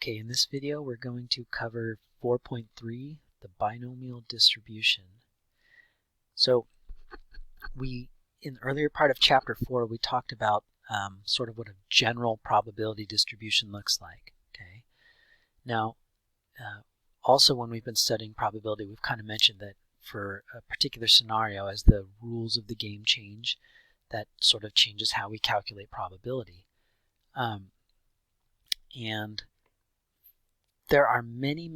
Okay, in this video we're going to cover 4.3, the binomial distribution. So in the earlier part of chapter 4 we talked about sort of what a general probability distribution looks like. Okay. Now also when we've been studying probability we've kind of mentioned that for a particular scenario, as the rules of the game change, that sort of changes how we calculate probability. And there are many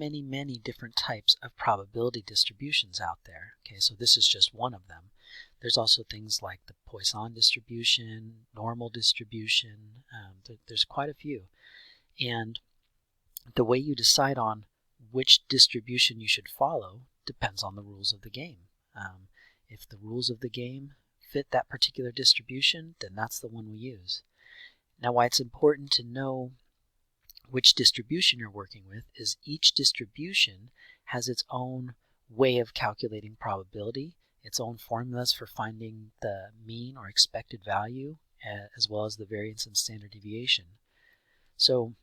different types of probability distributions out there. Okay, so this is just one of them. There's also things like the Poisson distribution, normal distribution. There's quite a few. And the way you decide on which distribution you should follow depends on the rules of the game. If the rules of the game fit that particular distribution, then that's the one we use. Now, why it's important to know which distribution you're working with is each distribution has its own way of calculating probability, its own formulas for finding the mean or expected value, as well as the variance and standard deviation. So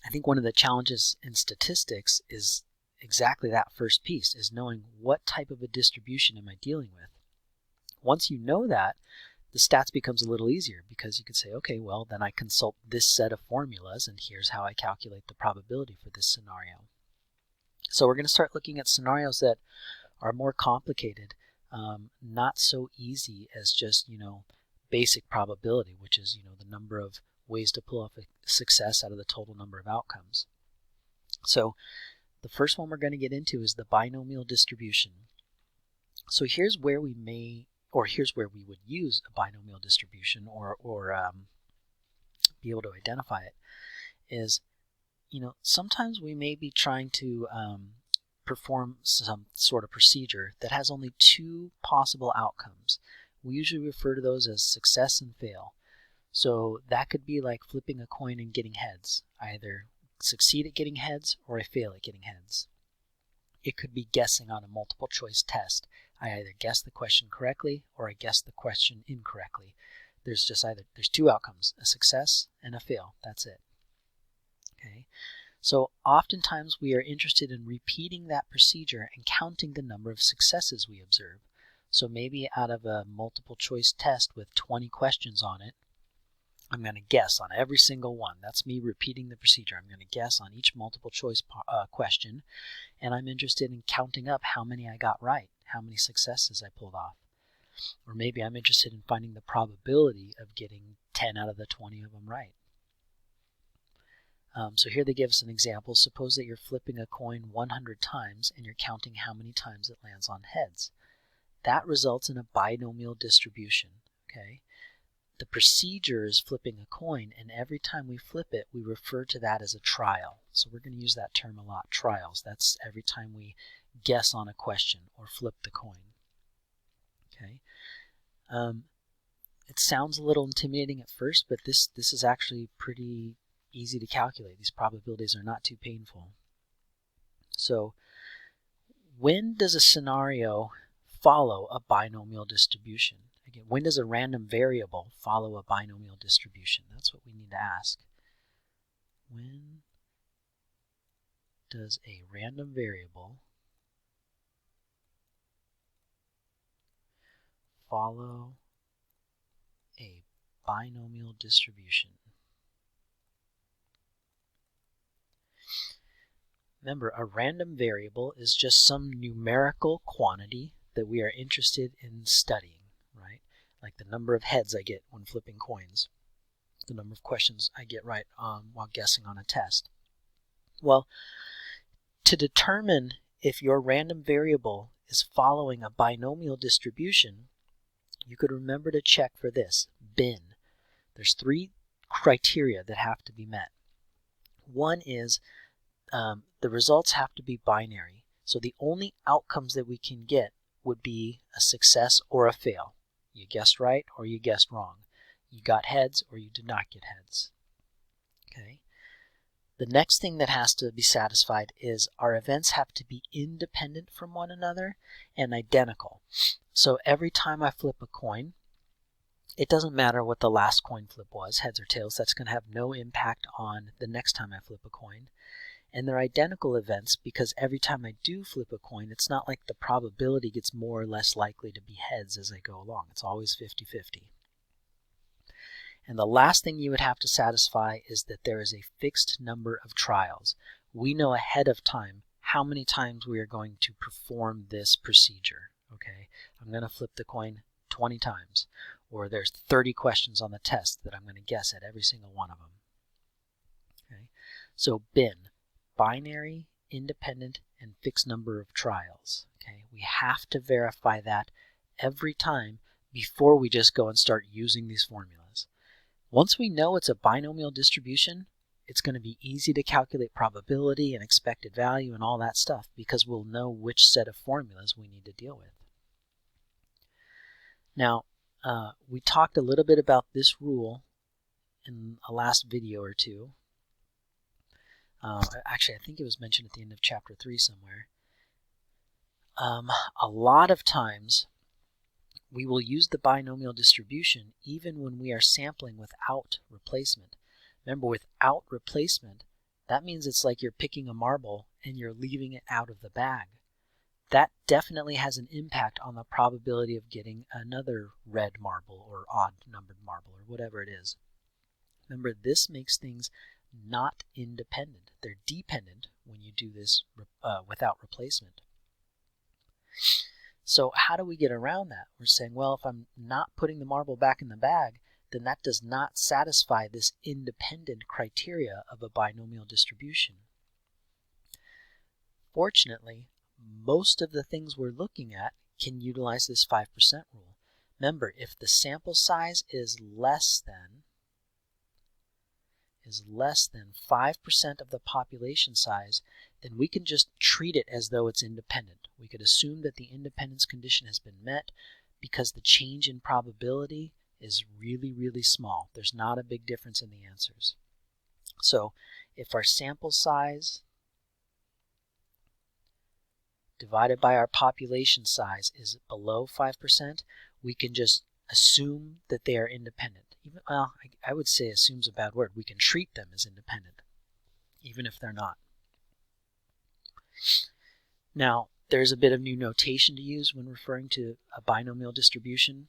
I think one of the challenges in statistics is exactly that first piece, is knowing what type of a distribution am I dealing with. Once you know that, the stats becomes a little easier because you can say, okay, well, then I consult this set of formulas and here's how I calculate the probability for this scenario. So we're going to start looking at scenarios that are more complicated, not so easy as just, basic probability, which is, the number of ways to pull off a success out of the total number of outcomes. So the first one we're going to get into is the binomial distribution. So here's where we would use a binomial distribution or be able to identify it, is, sometimes we may be trying to perform some sort of procedure that has only two possible outcomes. We usually refer to those as success and fail. So that could be like flipping a coin and getting heads. I either succeed at getting heads or I fail at getting heads. It could be guessing on a multiple choice test. I either guess the question correctly or I guess the question incorrectly. There's two outcomes, a success and a fail. That's it. Okay. So oftentimes we are interested in repeating that procedure and counting the number of successes we observe. So maybe out of a multiple choice test with 20 questions on it, I'm going to guess on every single one. That's me repeating the procedure. I'm going to guess on each multiple choice question, and I'm interested in counting up how many I got right, how many successes I pulled off. Or maybe I'm interested in finding the probability of getting 10 out of the 20 of them right. So here they give us an example. Suppose that you're flipping a coin 100 times and you're counting how many times it lands on heads. That results in a binomial distribution. Okay. The procedure is flipping a coin, and every time we flip it, we refer to that as a trial. So we're going to use that term a lot, trials. That's every time we guess on a question or flip the coin. Okay. It sounds a little intimidating at first, but this is actually pretty easy to calculate. These probabilities are not too painful. So when does a scenario follow a binomial distribution? Again, when does a random variable follow a binomial distribution? That's what we need to ask. When does a random variable follow a binomial distribution? Remember, a random variable is just some numerical quantity that we are interested in studying, right? Like the number of heads I get when flipping coins, the number of questions I get right while guessing on a test. Well, to determine if your random variable is following a binomial distribution, you could remember to check for this, bin. There's three criteria that have to be met. One is the results have to be binary. So the only outcomes that we can get would be a success or a fail. You guessed right or you guessed wrong. You got heads or you did not get heads. Okay. The next thing that has to be satisfied is our events have to be independent from one another and identical. So every time I flip a coin, it doesn't matter what the last coin flip was, heads or tails. That's going to have no impact on the next time I flip a coin. And they're identical events because every time I do flip a coin, it's not like the probability gets more or less likely to be heads as I go along. It's always 50-50. And the last thing you would have to satisfy is that there is a fixed number of trials. We know ahead of time how many times we are going to perform this procedure. Okay, I'm going to flip the coin 20 times, or there's 30 questions on the test that I'm going to guess at every single one of them. Okay, so bin, binary, independent, and fixed number of trials. Okay, we have to verify that every time before we just go and start using these formulas. Once we know it's a binomial distribution, it's going to be easy to calculate probability and expected value and all that stuff because we'll know which set of formulas we need to deal with. Now, we talked a little bit about this rule in a last video or two. Actually, I think it was mentioned at the end of chapter 3 somewhere. A lot of times, we will use the binomial distribution even when we are sampling without replacement. Remember, without replacement, that means it's like you're picking a marble and you're leaving it out of the bag. That definitely has an impact on the probability of getting another red marble or odd numbered marble or whatever it is. Remember, this makes things not independent. They're dependent when you do this without replacement. So how do we get around that? We're saying, well, if I'm not putting the marble back in the bag, then that does not satisfy this independent criteria of a binomial distribution. Fortunately, most of the things we're looking at can utilize this 5% rule. Remember, if the sample size is less than 5% of the population size, then we can just treat it as though it's independent. We could assume that the independence condition has been met because the change in probability is really, really small. There's not a big difference in the answers. So if our sample size divided by our population size is below 5%, we can just assume that they are independent. Well, I would say assume's a bad word. We can treat them as independent, even if they're not. Now, there's a bit of new notation to use when referring to a binomial distribution.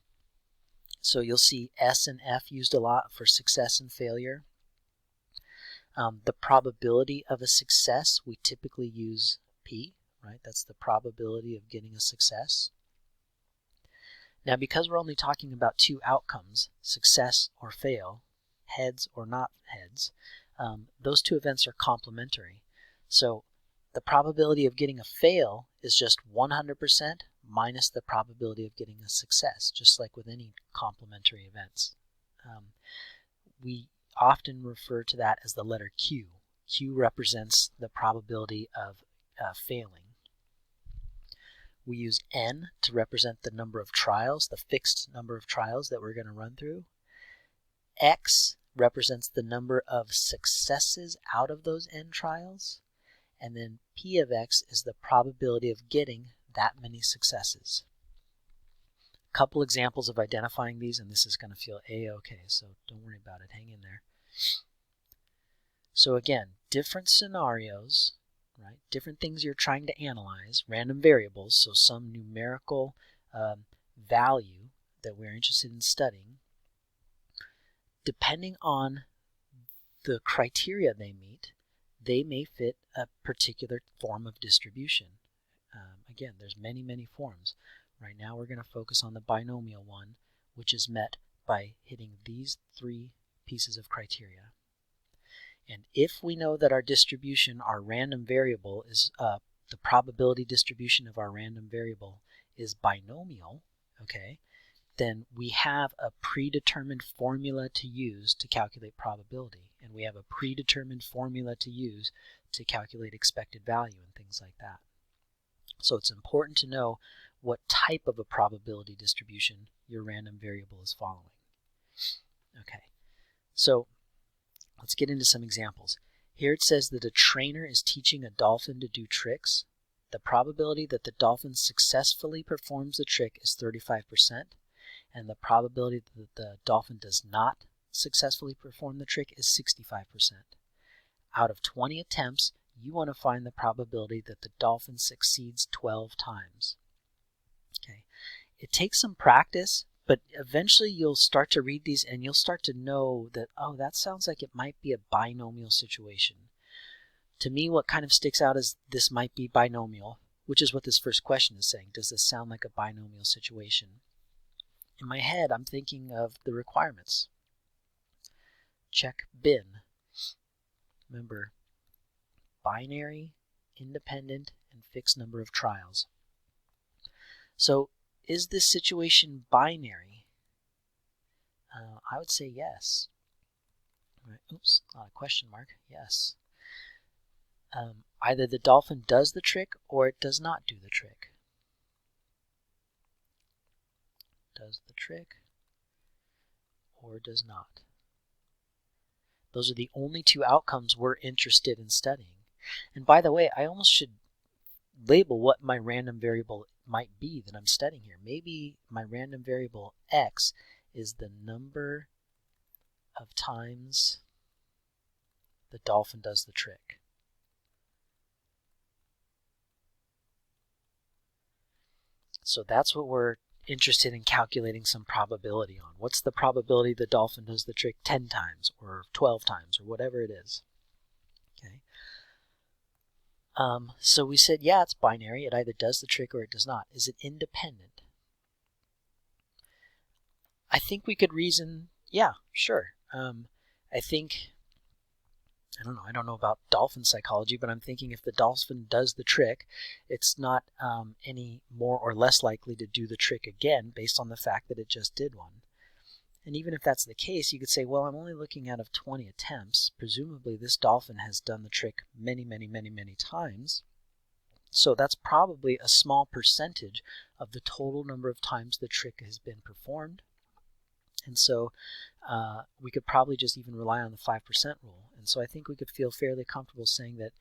So you'll see S and F used a lot for success and failure. The probability of a success, we typically use P, right? That's the probability of getting a success. Now, because we're only talking about two outcomes, success or fail, heads or not heads, those two events are complementary. So the probability of getting a fail is just 100% minus the probability of getting a success, just like with any complementary events. We often refer to that as the letter Q. Q represents the probability of failing. We use N to represent the number of trials, the fixed number of trials that we're going to run through. X represents the number of successes out of those N trials. And then P of X is the probability of getting that many successes. A couple examples of identifying these, and this is going to feel A-okay, so don't worry about it. Hang in there. So again, different scenarios, right? Different things you're trying to analyze, random variables, so some numerical value that we're interested in studying. Depending on the criteria they meet, they may fit a particular form of distribution. Again, there's many, many forms. Right now we're going to focus on the binomial one, which is met by hitting these three pieces of criteria. And if we know that our distribution, our random variable, is the probability distribution of our random variable is binomial, okay, then we have a predetermined formula to use to calculate probability, and we have a predetermined formula to use to calculate expected value and things like that. So it's important to know what type of a probability distribution your random variable is following. Okay, so let's get into some examples. Here it says that a trainer is teaching a dolphin to do tricks. The probability that the dolphin successfully performs the trick is 35%. and the probability that the dolphin does not successfully perform the trick is 65%. Out of 20 attempts, you want to find the probability that the dolphin succeeds 12 times. Okay. It takes some practice, but eventually you'll start to read these and you'll start to know that, oh, that sounds like it might be a binomial situation. To me, what kind of sticks out is this might be binomial, which is what this first question is saying. Does this sound like a binomial situation? In my head, I'm thinking of the requirements. Check bin. Remember, binary, independent, and fixed number of trials. So, is this situation binary? I would say yes. Right. Oops, not a question mark. Yes. Either the dolphin does the trick or it does not do the trick. Does the trick or does not. Those are the only two outcomes we're interested in studying. And by the way, I almost should label what my random variable might be that I'm studying here. Maybe my random variable x is the number of times the dolphin does the trick. So that's what we're interested in calculating some probability on. What's the probability the dolphin does the trick 10 times or 12 times or whatever it is? Okay. So we said, yeah, it's binary. It either does the trick or it does not. Is it independent? I think we could reason, yeah, sure. I think, I don't know about dolphin psychology, but I'm thinking if the dolphin does the trick, it's not any more or less likely to do the trick again based on the fact that it just did one. And even if that's the case, you could say, well, I'm only looking out of 20 attempts. Presumably this dolphin has done the trick many, many, many, many times. So that's probably a small percentage of the total number of times the trick has been performed. And so we could probably just even rely on the 5% rule. And so I think we could feel fairly comfortable saying that,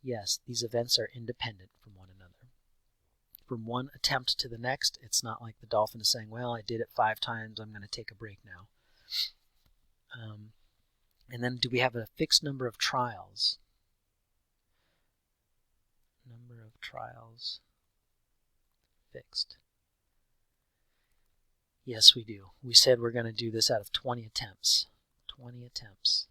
yes, these events are independent from one another. From one attempt to the next, it's not like the dolphin is saying, well, I did it 5 times, I'm going to take a break now. And then do we have a fixed number of trials? Number of trials fixed. Yes, we do. We said we're going to do this out of 20 attempts. 20 attempts.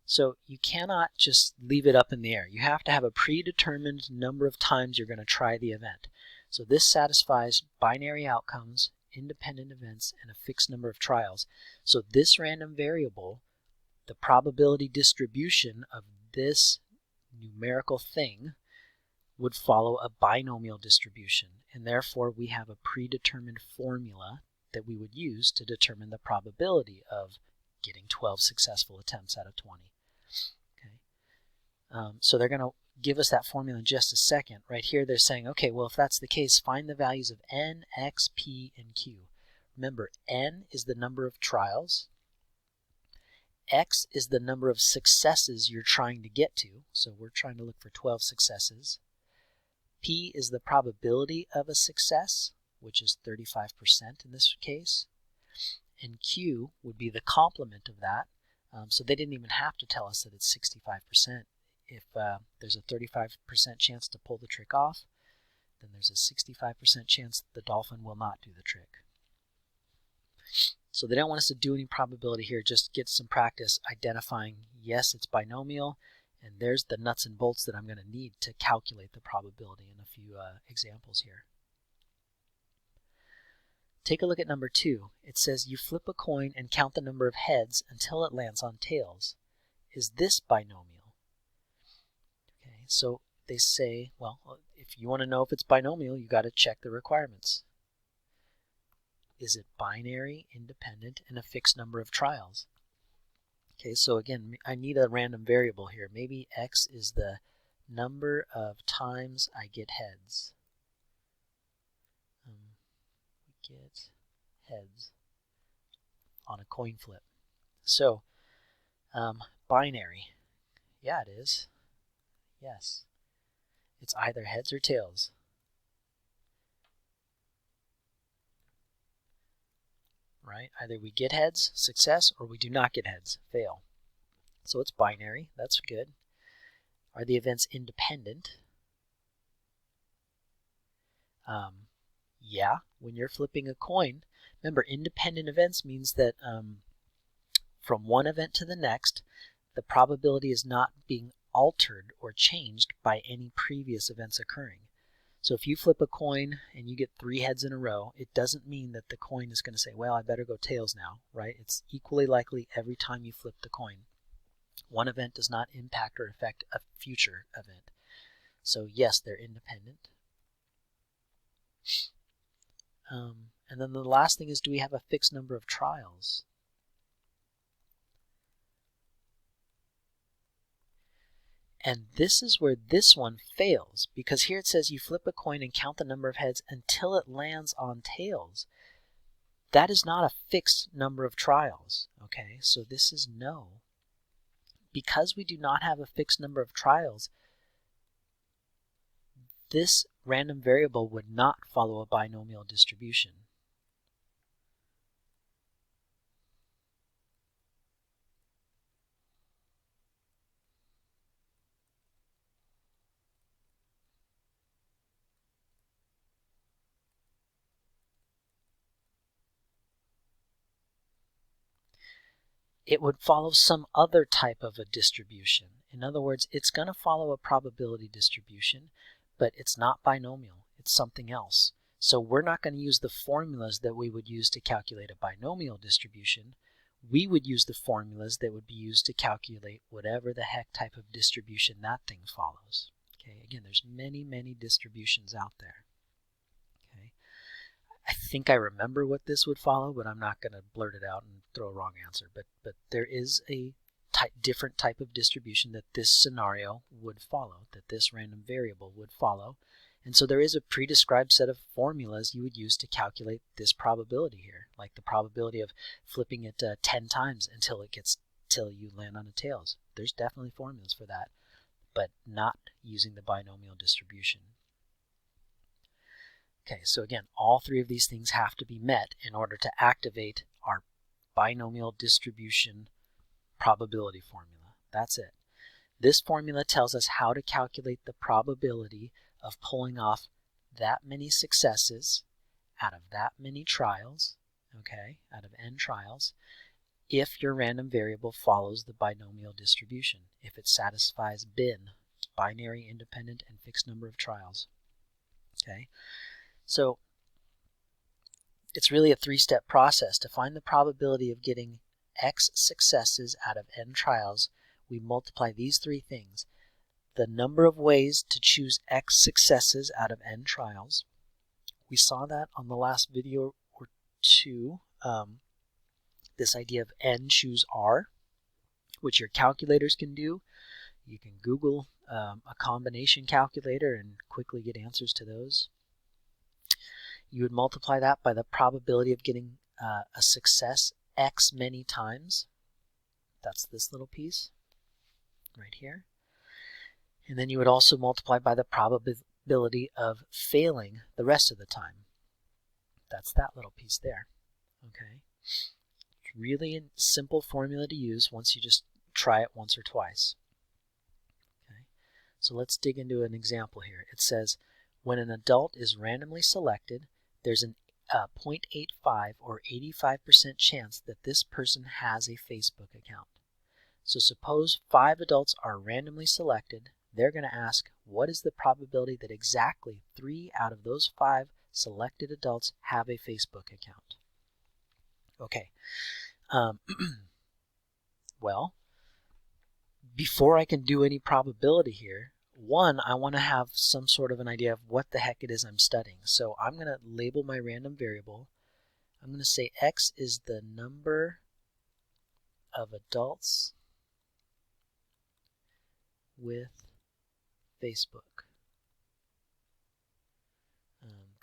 So you cannot just leave it up in the air. You have to have a predetermined number of times you're going to try the event. So this satisfies binary outcomes, independent events, and a fixed number of trials. So this random variable, the probability distribution of this numerical thing, would follow a binomial distribution, and therefore we have a predetermined formula that we would use to determine the probability of getting 12 successful attempts out of 20. Okay. So they're going to give us that formula in just a second. Right here they're saying, okay, well, if that's the case, find the values of n, x, p, and q. Remember, n is the number of trials. X is the number of successes you're trying to get to. So we're trying to look for 12 successes. P is the probability of a success, which is 35% in this case. And Q would be the complement of that. So they didn't even have to tell us that it's 65%. If there's a 35% chance to pull the trick off, then there's a 65% chance the dolphin will not do the trick. So they don't want us to do any probability here, just get some practice identifying, yes, it's binomial, and there's the nuts and bolts that I'm going to need to calculate the probability in a few examples here. Take a look at number 2. It says you flip a coin and count the number of heads until it lands on tails. Is this binomial? Okay, so they say, well, if you want to know if it's binomial, you got to check the requirements. Is it binary, independent, and a fixed number of trials? Okay, so again, I need a random variable here. Maybe x is the number of times I get heads. Get heads on a coin flip. So, binary. Yeah, it is. Yes. It's either heads or tails. right? Either we get heads, success, or we do not get heads, fail. So it's binary. That's good. Are the events independent? Yeah, when you're flipping a coin, remember, independent events means that from one event to the next, the probability is not being altered or changed by any previous events occurring. So if you flip a coin and you get 3 heads in a row, it doesn't mean that the coin is going to say, well, I better go tails now, right? It's equally likely every time you flip the coin. One event does not impact or affect a future event. So yes, they're independent. And then the last thing is, do we have a fixed number of trials? And this is where this one fails, because here it says you flip a coin and count the number of heads until it lands on tails. That is not a fixed number of trials, okay? So this is no. Because we do not have a fixed number of trials, this random variable would not follow a binomial distribution. It would follow some other type of a distribution. In other words, it's going to follow a probability distribution, but it's not binomial. It's something else. So we're not going to use the formulas that we would use to calculate a binomial distribution. We would use the formulas that would be used to calculate whatever the heck type of distribution that thing follows. Okay, again, there's many, many distributions out there. Okay, I think I remember what this would follow, but I'm not going to blurt it out and throw a wrong answer. But there is a different type of distribution that this scenario would follow, that this random variable would follow. And so there is a pre-described set of formulas you would use to calculate this probability here, like the probability of flipping it 10 times until you land on a tails. There's definitely formulas for that, but not using the binomial distribution. Okay, so again, all 3 of these things have to be met in order to activate our binomial distribution probability formula. That's it. This formula tells us how to calculate the probability of pulling off that many successes out of that many trials, okay, out of n trials, if your random variable follows the binomial distribution, if it satisfies BIN, binary, independent, and fixed number of trials. Okay, so it's really a 3-step process. To find the probability of getting X successes out of n trials, we multiply these 3 things. The number of ways to choose X successes out of n trials. We saw that on the last video or 2. This idea of n choose R, which your calculators can do. You can Google a combination calculator and quickly get answers to those. You would multiply that by the probability of getting a success X many times. That's this little piece right here. And then you would also multiply by the probability of failing the rest of the time. That's that little piece there. Okay. It's really a simple formula to use once you just try it once or twice. Okay. So let's dig into an example here. It says, when an adult is randomly selected, there's an 0.85 or 85% chance that this person has a Facebook account. So suppose 5 adults are randomly selected. They're going to ask, what is the probability that exactly 3 out of those 5 selected adults have a Facebook account? Okay. Well, before I can do any probability here, one, I want to have some sort of an idea of what the heck it is I'm studying. So I'm going to label my random variable. I'm going to say X is the number of adults with Facebook.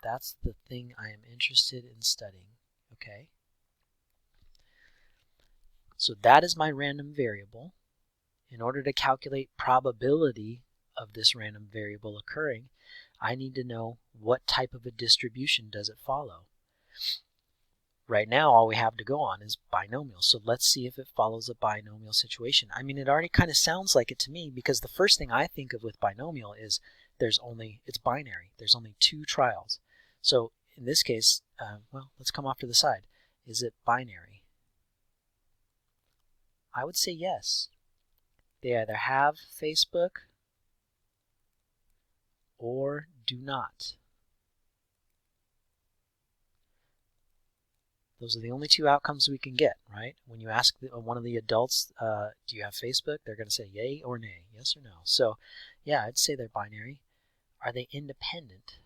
That's the thing I am interested in studying. Okay. So that is my random variable. In order to calculate probability of this random variable occurring, I need to know what type of a distribution does it follow. right now all we have to go on is binomial. So let's see if it follows a binomial situation. I mean, it already kind of sounds like it to me, because the first thing I think of with binomial is it's binary. There's only two trials. So in this case, well, let's come off to the side. Is it binary? I would say yes. They either have Facebook or do not. Those are the only two outcomes we can get, right? When you ask one of the adults, do you have Facebook? They're going to say yay or nay, yes or no. So, yeah, I'd say they're binary. Are they independent?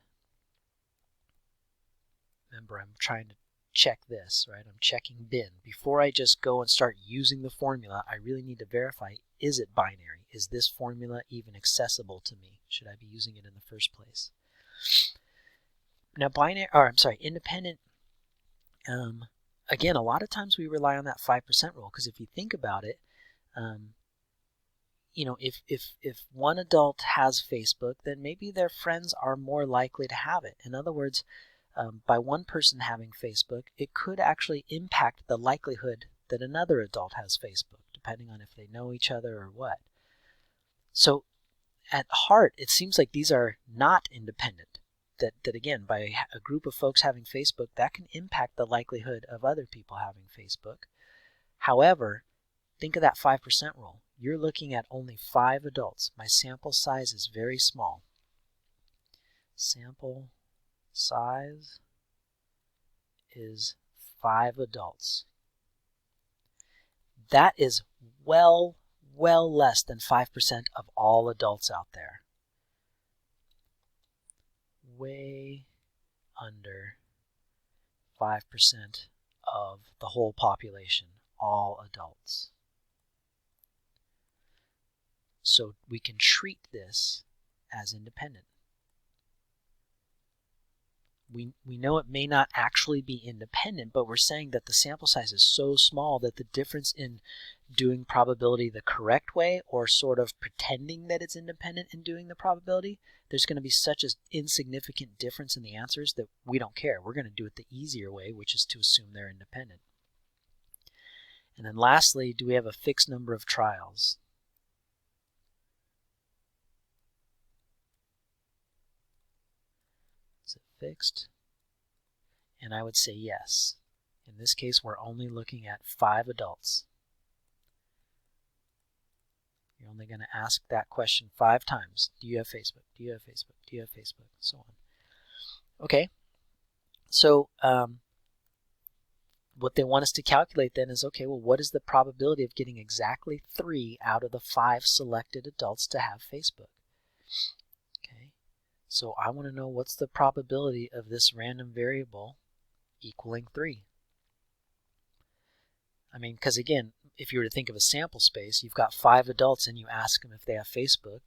Remember, I'm trying to check this, right? I'm checking bin. Before I just go and start using the formula, I really need to verify, is it binary? Is this formula even accessible to me? Should I be using it in the first place? Now, independent, again, a lot of times we rely on that 5% rule, because if you think about it, you know, if one adult has Facebook, then maybe their friends are more likely to have it. In other words, by one person having Facebook, it could actually impact the likelihood that another adult has Facebook, depending on if they know each other or what. So at heart, it seems like these are not independent. That again, by a group of folks having Facebook, that can impact the likelihood of other people having Facebook. However, think of that 5% rule. You're looking at only 5 adults. My sample size is very small. Sample size is 5 adults. That is well less than 5% of all adults out there. Way under 5% of the whole population, all adults. So we can treat this as independent. We know it may not actually be independent, but we're saying that the sample size is so small that the difference in doing probability the correct way, or sort of pretending that it's independent and doing the probability, there's going to be such an insignificant difference in the answers that we don't care. We're going to do it the easier way, which is to assume they're independent. And then lastly, do we have a fixed number of trials? Is it fixed? And I would say yes. In this case, we're only looking at 5 adults. You're only going to ask that question 5 times. Do you have Facebook? Do you have Facebook? Do you have Facebook? So on. Okay. So what they want us to calculate then is, okay, well, what is the probability of getting exactly 3 out of the 5 selected adults to have Facebook? Okay. So I want to know, what's the probability of this random variable equaling 3? I mean, because again, if you were to think of a sample space, you've got 5 adults and you ask them if they have Facebook.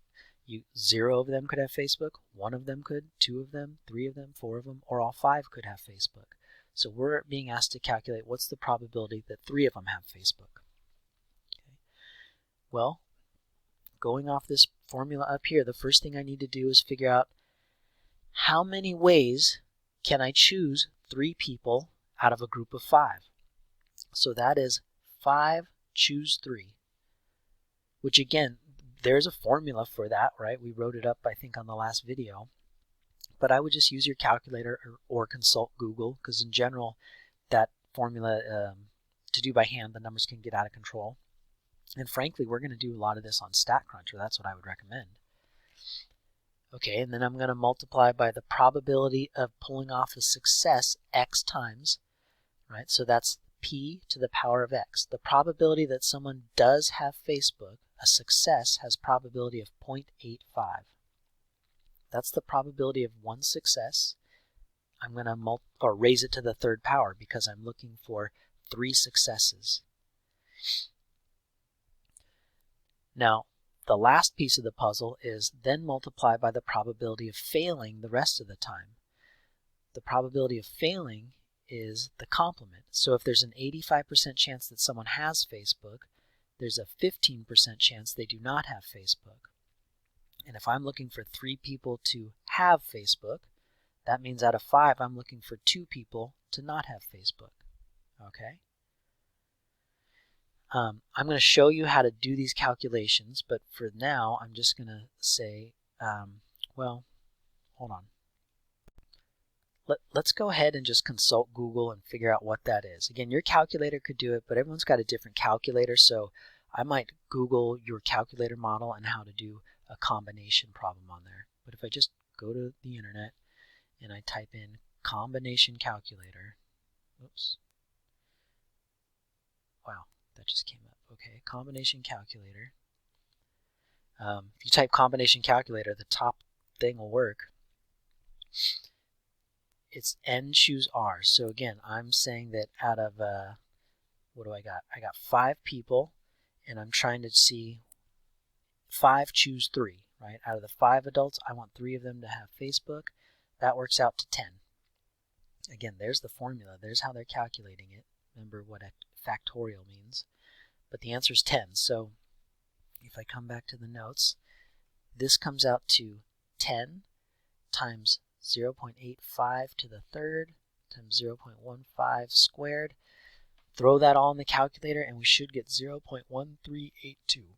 0 of them could have Facebook, 1 of them could, 2 of them, 3 of them, 4 of them, or all 5 could have Facebook. So we're being asked to calculate what's the probability that 3 of them have Facebook. Okay. Well, going off this formula up here, the first thing I need to do is figure out how many ways can I choose 3 people out of a group of 5. So that is 5 choose 3, which again, there's a formula for that, right? We wrote it up, I think, on the last video. But I would just use your calculator or consult Google, because in general, that formula, to do by hand, the numbers can get out of control. And frankly, we're going to do a lot of this on StatCruncher. That's what I would recommend. Okay, and then I'm going to multiply by the probability of pulling off a success x times, right? So that's p to the power of x. The probability that someone does have Facebook, a success, has probability of 0.85. That's the probability of one success. I'm going to raise it to the 3rd power, because I'm looking for 3 successes. Now, the last piece of the puzzle is then multiply by the probability of failing the rest of the time. The probability of failing is the complement. So if there's an 85% chance that someone has Facebook, there's a 15% chance they do not have Facebook. And if I'm looking for 3 people to have Facebook, that means out of 5, I'm looking for 2 people to not have Facebook. Okay. I'm going to show you how to do these calculations, but for now I'm just going to say, well, hold on. Let's go ahead and just consult Google and figure out what that is. Again, your calculator could do it, but everyone's got a different calculator, so I might Google your calculator model and how to do a combination problem on there. But if I just go to the internet and I type in combination calculator, oops, wow, that just came up. Okay, combination calculator. If you type combination calculator, the top thing will work. It's N choose R. So again, I'm saying that out of, what do I got? I got 5 people, and I'm trying to see 5 choose 3, right? Out of the 5 adults, I want 3 of them to have Facebook. That works out to 10. Again, there's the formula. There's how they're calculating it. Remember what factorial means. But the answer is 10. So if I come back to the notes, this comes out to 10 times 0.85 to the third times 0.15 squared. Throw that all in the calculator and we should get 0.1382.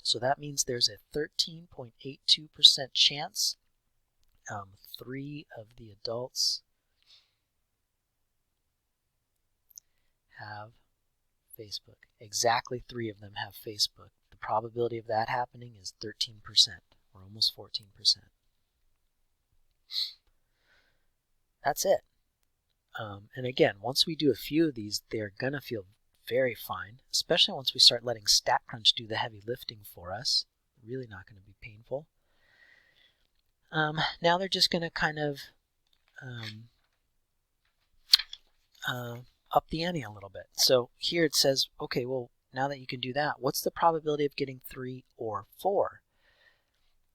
So that means there's a 13.82% chance 3 of the adults have Facebook. Exactly 3 of them have Facebook. The probability of that happening is 13%, or almost 14%. That's it. And again, once we do a few of these, they're going to feel very fine, especially once we start letting StatCrunch do the heavy lifting for us. Really not going to be painful. Now they're just going to kind of up the ante a little bit. So here it says, okay, well, now that you can do that, what's the probability of getting 3 or 4?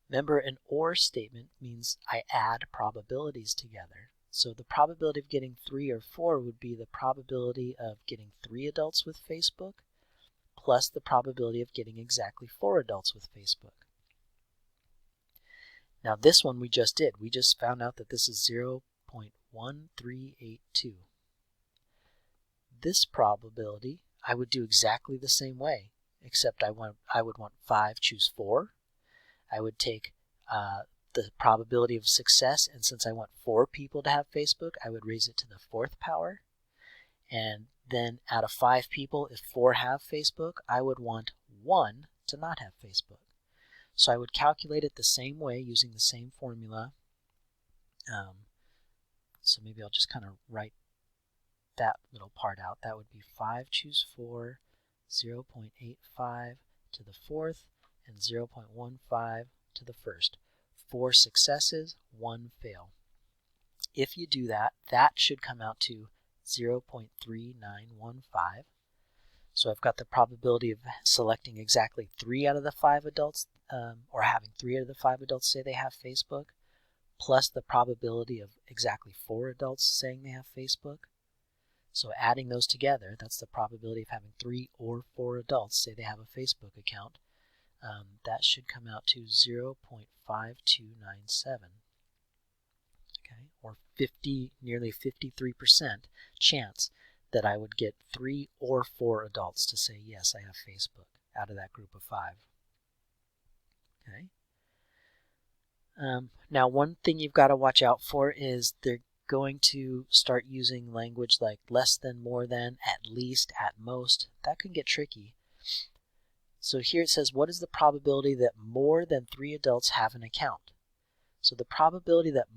Remember, an OR statement means I add probabilities together. So the probability of getting 3 or 4 would be the probability of getting 3 adults with Facebook plus the probability of getting exactly 4 adults with Facebook. Now this one we just did. We just found out that this is 0.1382. This probability I would do exactly the same way, except I would want 5 choose 4. I would take the probability of success, and since I want 4 people to have Facebook, I would raise it to the 4th power. And then out of 5 people, if 4 have Facebook, I would want 1 to not have Facebook. So I would calculate it the same way using the same formula. So maybe I'll just kind of write that little part out. That would be 5 choose 4, 0.85 to the 4th, and 0.15 to the 1st. 4 successes, 1 fail. If you do that, that should come out to 0.3915. So I've got the probability of selecting exactly 3 out of the 5 adults, or having 3 out of the 5 adults say they have Facebook, plus the probability of exactly 4 adults saying they have Facebook. So adding those together, that's the probability of having 3 or 4 adults say they have a Facebook account. That should come out to 0.5297, okay, or nearly 53% chance that I would get 3 or 4 adults to say, yes, I have Facebook out of that group of 5. Okay. Now, one thing you've got to watch out for is they're going to start using language like less than, more than, at least, at most. That can get tricky. So here it says, what is the probability that more than 3 adults have an account? So the probability that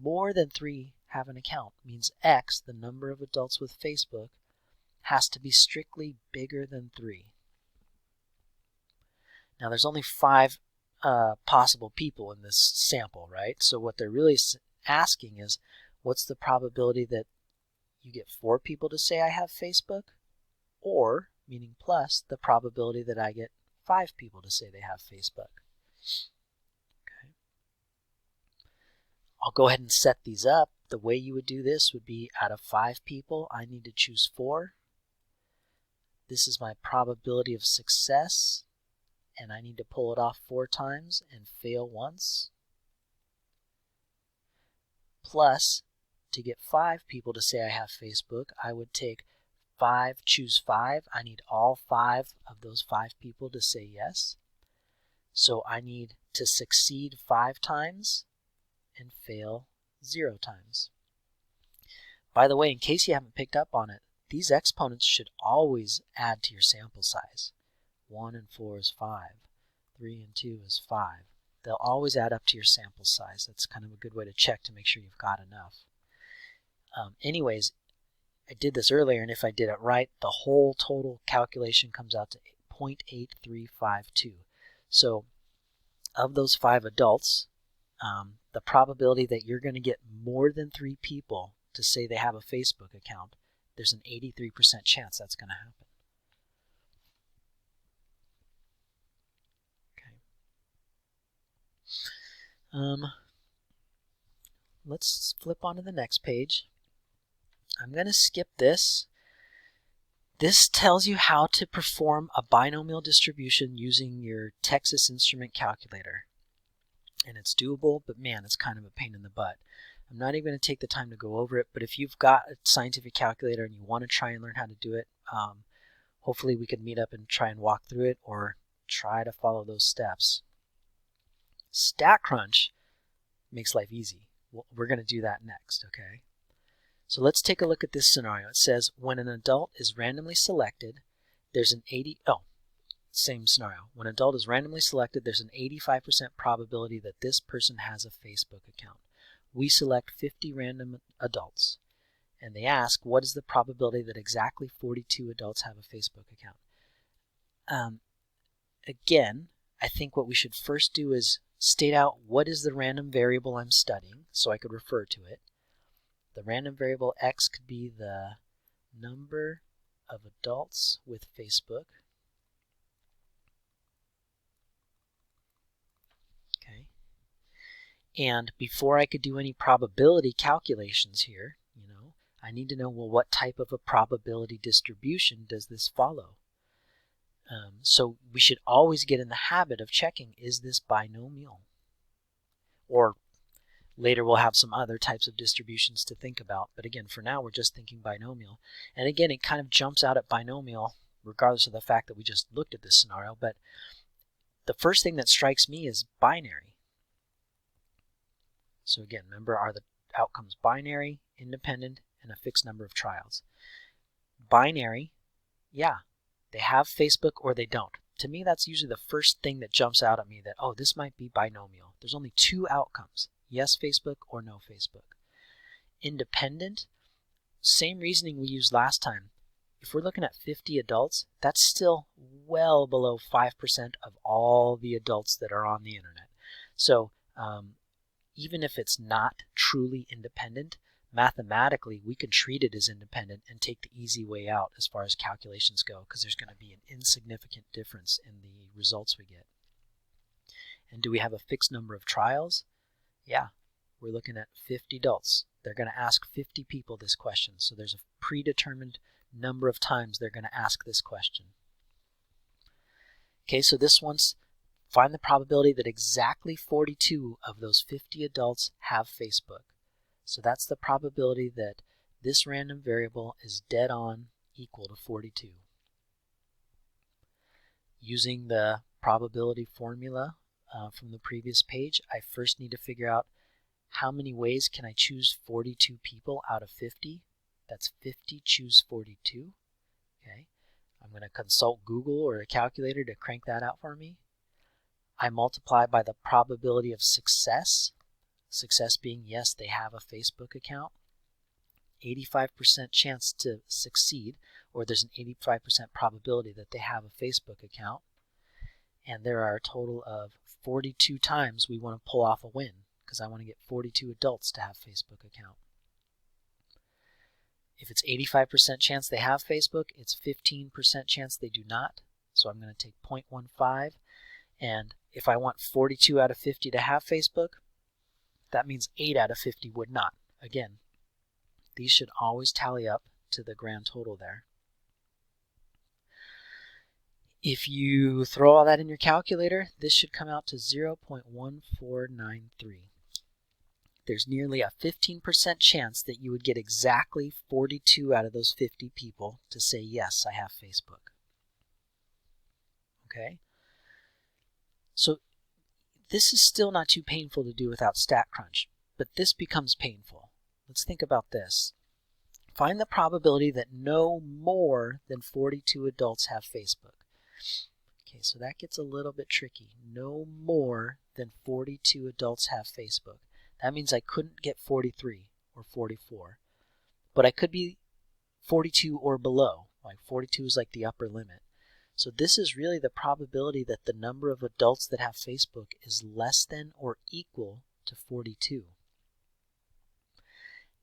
more than 3 have an account means X, the number of adults with Facebook, has to be strictly bigger than 3. Now there's only 5 possible people in this sample, right? So what they're really asking is, what's the probability that you get 4 people to say I have Facebook? Or, meaning plus, the probability that I get 5 people to say they have Facebook. Okay. I'll go ahead and set these up. The way you would do this would be out of 5 people, I need to choose 4. This is my probability of success, and I need to pull it off 4 times and fail once. Plus, to get 5 people to say I have Facebook, I would take choose 5. I need all 5 of those 5 people to say yes. So I need to succeed 5 times and fail 0 times. By the way, in case you haven't picked up on it, these exponents should always add to your sample size. 1 and 4 is 5. 3 and 2 is 5. They'll always add up to your sample size. That's kind of a good way to check to make sure you've got enough. Anyways, I did this earlier, and if I did it right, the whole total calculation comes out to 0.8352. So of those 5 adults, the probability that you're going to get more than 3 people to say they have a Facebook account, there's an 83% chance that's going to happen. Okay. Let's flip on to the next page. I'm going to skip this. This tells you how to perform a binomial distribution using your Texas Instrument calculator. And it's doable, but man, it's kind of a pain in the butt. I'm not even going to take the time to go over it, but if you've got a scientific calculator and you want to try and learn how to do it, hopefully we could meet up and try and walk through it or try to follow those steps. StatCrunch makes life easy. We're going to do that next, okay? So let's take a look at this scenario. It says when an adult is randomly selected, there's an same scenario. When an adult is randomly selected, there's an 85% probability that this person has a Facebook account. We select 50 random adults, and they ask, what is the probability that exactly 42 adults have a Facebook account? Again, I think what we should first do is state out what is the random variable I'm studying, so I could refer to it. The random variable X could be the number of adults with Facebook. Okay. And before I could do any probability calculations here, I need to know, well, what type of a probability distribution does this follow? So we should always get in the habit of checking, is this binomial? Or later we'll have some other types of distributions to think about, but again, for now we're just thinking binomial. And again, it kind of jumps out at binomial regardless of the fact that we just looked at this scenario, but the first thing that strikes me is binary. So again, remember, are the outcomes binary, independent, and a fixed number of trials? Binary, yeah, they have Facebook or they don't. To me, that's usually the first thing that jumps out at me that, oh, this might be binomial. There's only 2 outcomes. Yes, Facebook or no Facebook. Independent, same reasoning we used last time. If we're looking at 50 adults, that's still well below 5% of all the adults that are on the internet. So even if it's not truly independent, mathematically we can treat it as independent and take the easy way out as far as calculations go, because there's going to be an insignificant difference in the results we get. And do we have a fixed number of trials? Yeah, we're looking at 50 adults. They're going to ask 50 people this question, so there's a predetermined number of times they're going to ask this question. Okay, so this one's find the probability that exactly 42 of those 50 adults have Facebook. So that's the probability that this random variable is dead on equal to 42. Using the probability formula from the previous page, I first need to figure out how many ways can I choose 42 people out of 50. That's 50 choose 42. Okay, I'm going to consult Google or a calculator to crank that out for me. I multiply by the probability of success. Success being, yes, they have a Facebook account. 85% chance to succeed, or there's an 85% probability that they have a Facebook account. And there are a total of 42 times we want to pull off a win, because I want to get 42 adults to have a Facebook account. If it's 85% chance they have Facebook, it's 15% chance they do not. So I'm going to take 0.15. And if I want 42 out of 50 to have Facebook, that means 8 out of 50 would not. Again, these should always tally up to the grand total there. If you throw all that in your calculator, this should come out to 0.1493. there's nearly a 15% chance that you would get exactly 42 out of those 50 people to say, yes, I have Facebook. Okay? So this is still not too painful to do without StatCrunch, but this becomes painful. Let's think about this. Find the probability that no more than 42 adults have Facebook. Okay, so that gets a little bit tricky. No more than 42 adults have Facebook. That means I couldn't get 43 or 44, but I could be 42 or below. Like 42 is like the upper limit. So this is really the probability that the number of adults that have Facebook is less than or equal to 42.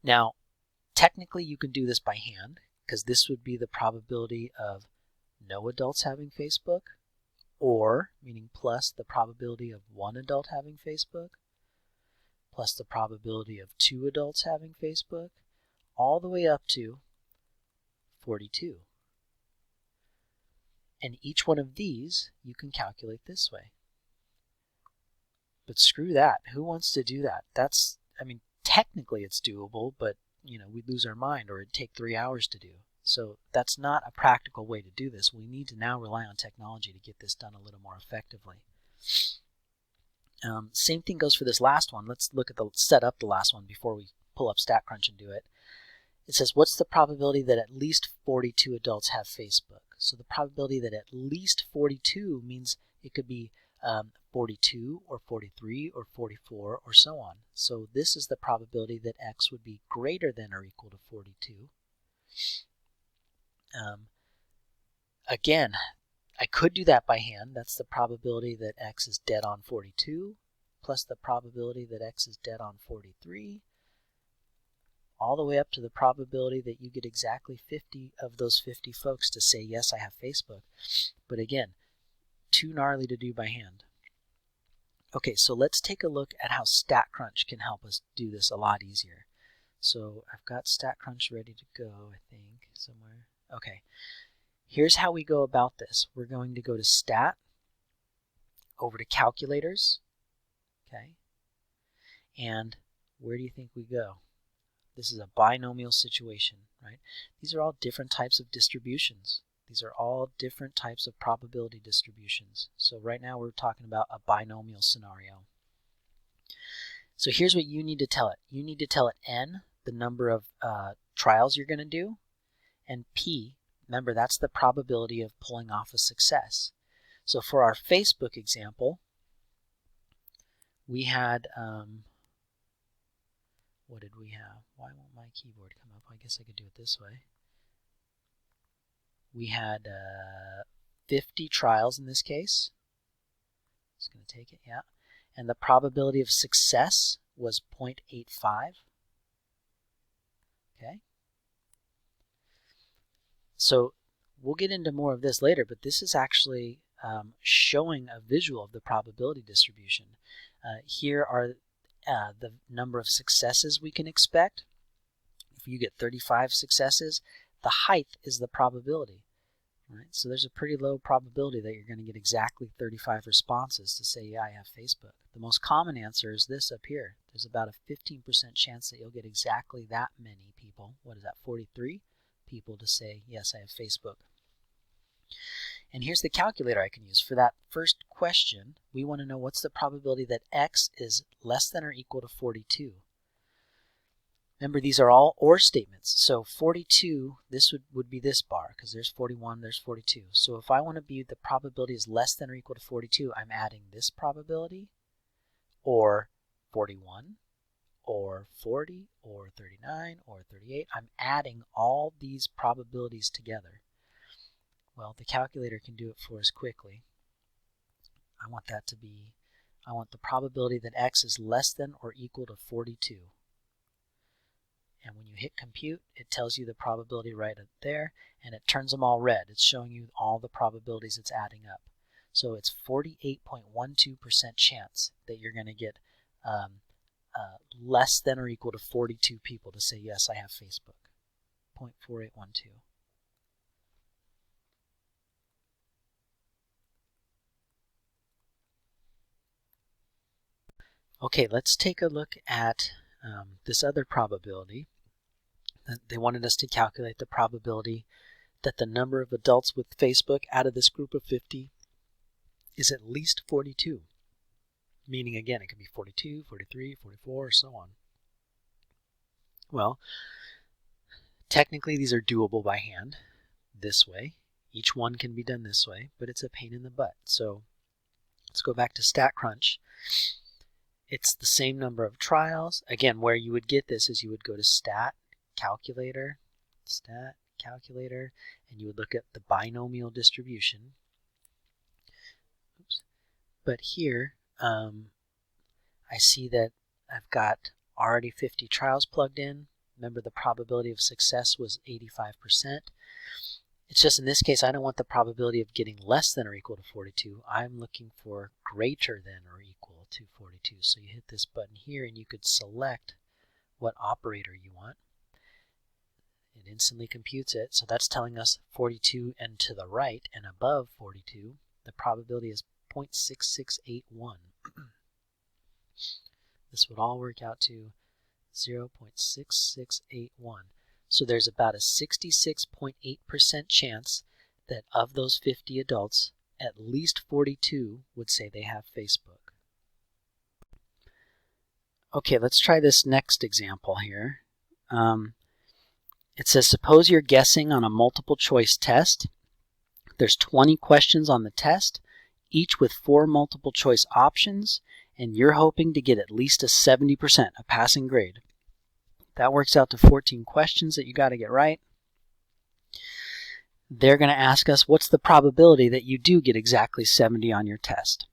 Now, technically you can do this by hand, because this would be the probability of no adults having Facebook, or, meaning plus the probability of one adult having Facebook, plus the probability of 2 adults having Facebook, all the way up to 42. And each one of these you can calculate this way. But screw that. Who wants to do that? That's, I mean, technically it's doable, but we'd lose our mind, or it'd take 3 hours to do. So that's not a practical way to do this. We need to now rely on technology to get this done a little more effectively. Same thing goes for this last one. Let's set up the last one before we pull up StatCrunch and do it. It says, what's the probability that at least 42 adults have Facebook? So the probability that at least 42 means it could be 42 or 43 or 44 or so on. So this is the probability that X would be greater than or equal to 42. Again, I could do that by hand. That's the probability that X is dead on 42 plus the probability that X is dead on 43, all the way up to the probability that you get exactly 50 of those 50 folks to say, yes, I have Facebook. But again, too gnarly to do by hand. Okay, so let's take a look at how StatCrunch can help us do this a lot easier. So I've got StatCrunch ready to go, I think, somewhere. Okay, here's how we go about this. We're going to go to Stat, over to Calculators, okay, and where do you think we go? This is a binomial situation, right? These are all different types of distributions. These are all different types of probability distributions. So right now we're talking about a binomial scenario. So here's what you need to tell it. You need to tell it N, the number of trials you're going to do, and P, remember that's the probability of pulling off a success. So for our Facebook example, we had, what did we have? Why won't my keyboard come up? I guess I could do it this way. We had 50 trials in this case. Just going to take it, yeah. And the probability of success was 0.85. Okay. So we'll get into more of this later, but this is actually showing a visual of the probability distribution. Here are the number of successes we can expect. If you get 35 successes, the height is the probability. Right? So there's a pretty low probability that you're going to get exactly 35 responses to say, yeah, I have Facebook. The most common answer is this up here. There's about a 15% chance that you'll get exactly that many people. What is that, 43 people to say, yes, I have Facebook. And here's the calculator I can use. For that first question, we want to know what's the probability that X is less than or equal to 42. Remember, these are all OR statements. So 42, this would be this bar, because there's 41, there's 42. So if I want to be the probability is less than or equal to 42, I'm adding this probability, or 41, or 40, or 39, or 38. I'm adding all these probabilities together. Well, the calculator can do it for us quickly. I want the probability that X is less than or equal to 42. And when you hit compute, it tells you the probability right up there, and it turns them all red. It's showing you all the probabilities it's adding up. So it's 48.12% chance that you're going to get less than or equal to 42 people to say, yes, I have Facebook. 0.4812. Okay, let's take a look at this other probability. They wanted us to calculate the probability that the number of adults with Facebook out of this group of 50 is at least 42. Meaning, again, it could be 42, 43, 44, so on. Well, technically these are doable by hand this way. Each one can be done this way, but it's a pain in the butt. So let's go back to StatCrunch. It's the same number of trials. Again, where you would get this is you would go to Stat Calculator, and you would look at the binomial distribution. Oops. But here, I see that I've got already 50 trials plugged in. Remember, the probability of success was 85%. It's just in this case, I don't want the probability of getting less than or equal to 42. I'm looking for greater than or equal to 42. So you hit this button here and you could select what operator you want. It instantly computes it. So that's telling us 42 and to the right and above 42, the probability is 0.6681. This would all work out to 0.6681. So there's about a 66.8% chance that of those 50 adults, at least 42 would say they have Facebook. Okay, let's try this next example here. It says, suppose you're guessing on a multiple choice test. There's 20 questions on the test, each with 4 multiple choice options, and you're hoping to get at least a 70%, a passing grade. That works out to 14 questions that you got to get right. They're going to ask us, what's the probability that you do get exactly 70 on your test?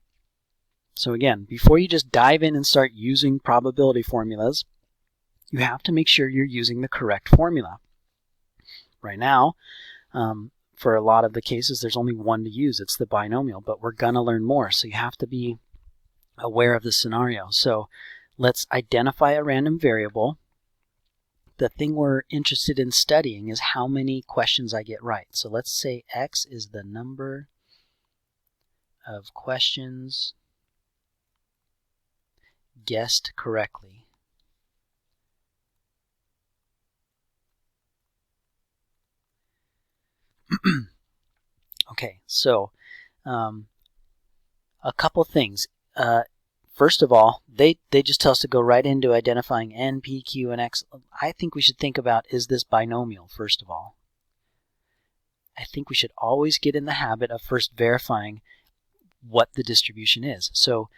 So again, before you just dive in and start using probability formulas, you have to make sure you're using the correct formula. Right now, for a lot of the cases, there's only one to use. It's the binomial, but we're going to learn more, so you have to be aware of the scenario. So let's identify a random variable. The thing we're interested in studying is how many questions I get right. So let's say X is the number of questions guessed correctly. Okay, so a couple things. First of all, they just tell us to go right into identifying N, P, Q, and X. I think we should think about, is this binomial, first of all? I think we should always get in the habit of first verifying what the distribution is. So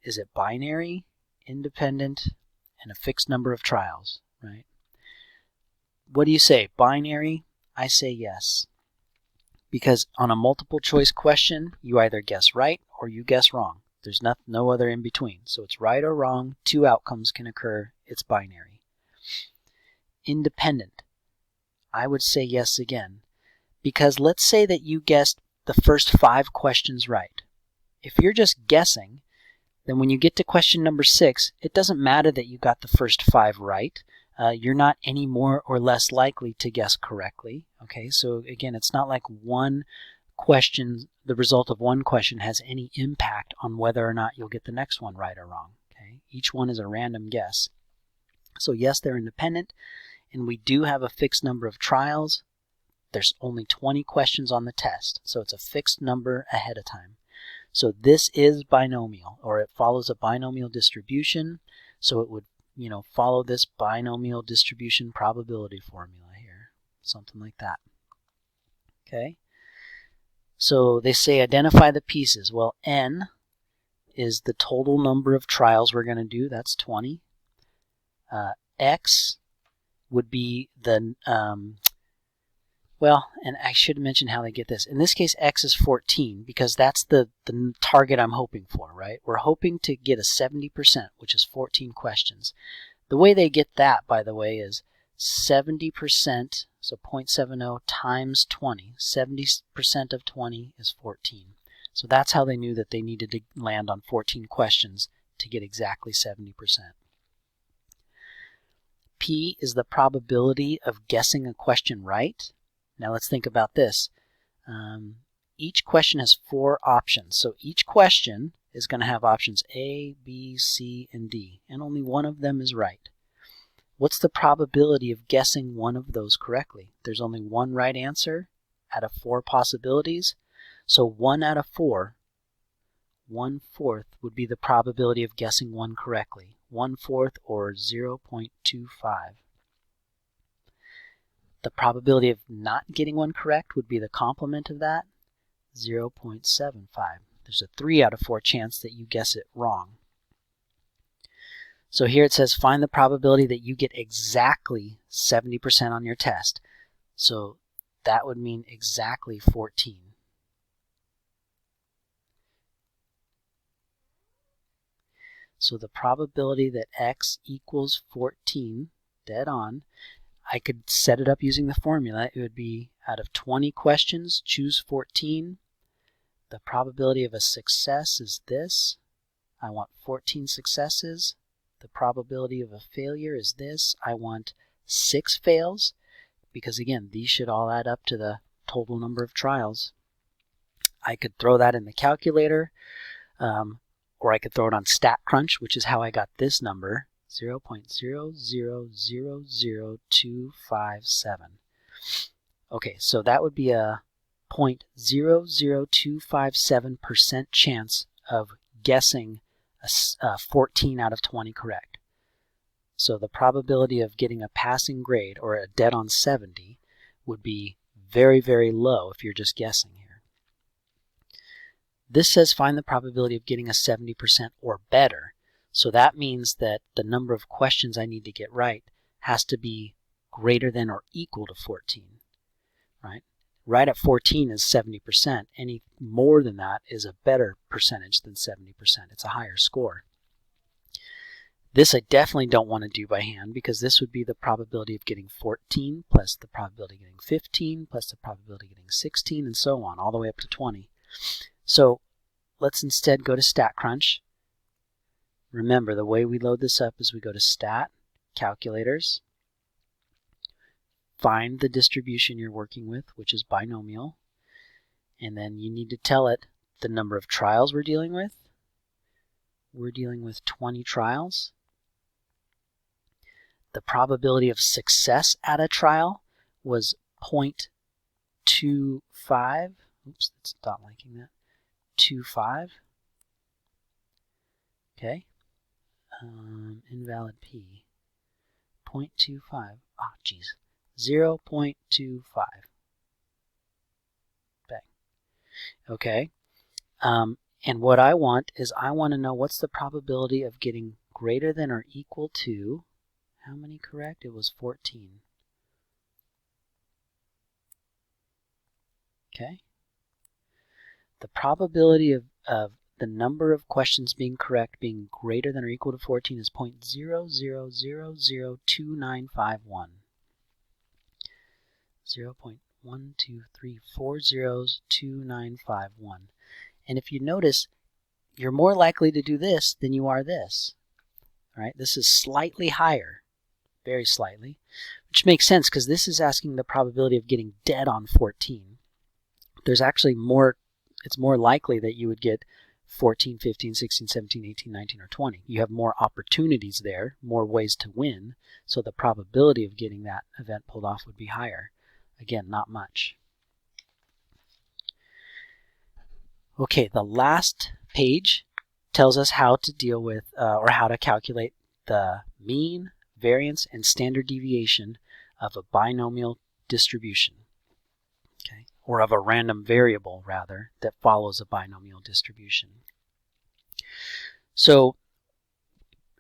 is it binary, independent, and a fixed number of trials, right? What do you say, binary? I say yes. Because on a multiple choice question, you either guess right or you guess wrong. There's no other in between. So it's right or wrong. 2 outcomes can occur. It's binary. Independent. I would say yes again. Because let's say that you guessed the first 5 questions right. If you're just guessing, then when you get to question number 6, it doesn't matter that you got the first 5 right. You're not any more or less likely to guess correctly. Okay, so again, it's not like one question, the result of one question has any impact on whether or not you'll get the next one right or wrong. Okay, each one is a random guess. So yes, they're independent, and we do have a fixed number of trials. There's only 20 questions on the test, so it's a fixed number ahead of time. So this is binomial, or it follows a binomial distribution, so it would follow this binomial distribution probability formula here, something like that. Okay, so they say identify the pieces. Well, N is the total number of trials we're going to do. That's 20. X would be the, well, and I should mention how they get this. In this case, X is 14 because that's the target I'm hoping for, right? We're hoping to get a 70%, which is 14 questions. The way they get that, by the way, is 70%, so 0.70 times 20. 70% of 20 is 14. So that's how they knew that they needed to land on 14 questions to get exactly 70%. P is the probability of guessing a question right. Now let's think about this. Each question has 4 options. So each question is going to have options A, B, C, and D, and only one of them is right. what's the probability of guessing one of those correctly? There's only one right answer out of 4 possibilities. So 1 out of 4, 1/4 would be the probability of guessing one correctly. 1/4 or 0.25. The probability of not getting one correct would be the complement of that, 0.75. There's a 3 out of 4 chance that you guess it wrong. So here it says find the probability that you get exactly 70% on your test. So that would mean exactly 14. So the probability that x equals 14, dead on, I could set it up using the formula. It would be out of 20 questions, choose 14. The probability of a success is this. I want 14 successes. The probability of a failure is this. I want 6 fails, because again, these should all add up to the total number of trials. I could throw that in the calculator, or I could throw it on StatCrunch, which is how I got this number, 0.0000257. Okay, so that would be a 0.00257% chance of guessing 14 out of 20 correct. So the probability of getting a passing grade or a dead on 70 would be very, very low if you're just guessing here. This says find the probability of getting a 70% or better. So that means that the number of questions I need to get right has to be greater than or equal to 14, right? Right at 14 is 70%. Any more than that is a better percentage than 70%. It's a higher score. This I definitely don't want to do by hand, because this would be the probability of getting 14 plus the probability of getting 15 plus the probability of getting 16 and so on, all the way up to 20. So let's instead go to StatCrunch. Remember, the way we load this up is we go to Stat, Calculators, find the distribution you're working with, which is binomial, and then you need to tell it the number of trials we're dealing with. We're dealing with 20 trials. The probability of success at a trial was 0.25. Oops, that's not liking that. 25. Okay. Invalid P. 0.25. Ah, geez. 0.25. Bang. Okay. And what I want is I want to know what's the probability of getting greater than or equal to, how many correct? It was 14. Okay. The probability of the number of questions being correct being greater than or equal to 14 is 0.00002951. 0.12340 zeros 2951. And if you notice, you're more likely to do this than you are this. All right, this is slightly higher, very slightly, which makes sense because this is asking the probability of getting dead on 14. There's actually more, it's more likely that you would get 14, 15, 16, 17, 18, 19, or 20. You have more opportunities there, more ways to win, so the probability of getting that event pulled off would be higher. Again, not much. Okay, the last page tells us how to deal with or how to calculate the mean, variance, and standard deviation of a binomial distribution, okay, or of a random variable, rather, that follows a binomial distribution. So